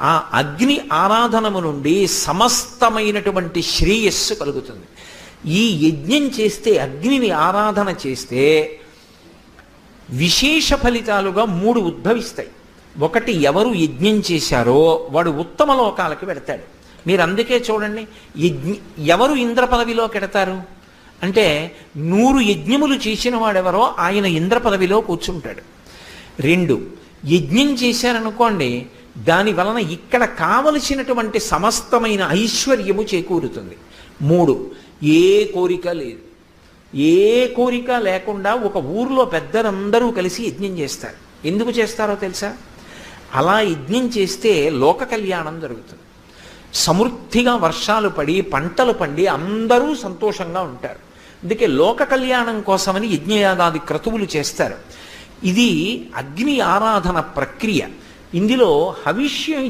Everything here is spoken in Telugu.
ఆ అగ్ని ఆరాధనము నుండి సమస్తమైనటువంటి శ్రేయస్సు కలుగుతుంది. ఈ యజ్ఞం చేస్తే, అగ్నిని ఆరాధన చేస్తే విశేష ఫలితాలుగా 3 ఉద్భవిస్తాయి. ఒకటి, ఎవరు యజ్ఞం చేశారో వాడు ఉత్తమ లోకాలకు వెడతాడు. మీరు అందుకే చూడండి, ఎవరు ఇంద్ర పదవిలోకి ఎడతారు అంటే 100 యజ్ఞములు చేసిన వాడెవరో ఆయన ఇంద్ర పదవిలో కూర్చుంటాడు. 2, యజ్ఞం చేశారనుకోండి, దాని వలన ఇక్కడ కావలసినటువంటి సమస్తమైన ఐశ్వర్యము చేకూరుతుంది. 3, ఏ కోరిక లేదు. ఏ కోరిక లేకుండా ఒక ఊర్లో పెద్దలందరూ కలిసి యజ్ఞం చేస్తారు. ఎందుకు చేస్తారో తెలుసా? అలా యజ్ఞం చేస్తే లోక కళ్యాణం జరుగుతుంది. సమృద్ధిగా వర్షాలు పడి పంటలు పండి అందరూ సంతోషంగా ఉంటారు. అందుకే లోక కళ్యాణం కోసమని యజ్ఞయాగాది క్రతువులు చేస్తారు. ఇది అగ్ని ఆరాధన ప్రక్రియ. ఇందులో హవిష్యం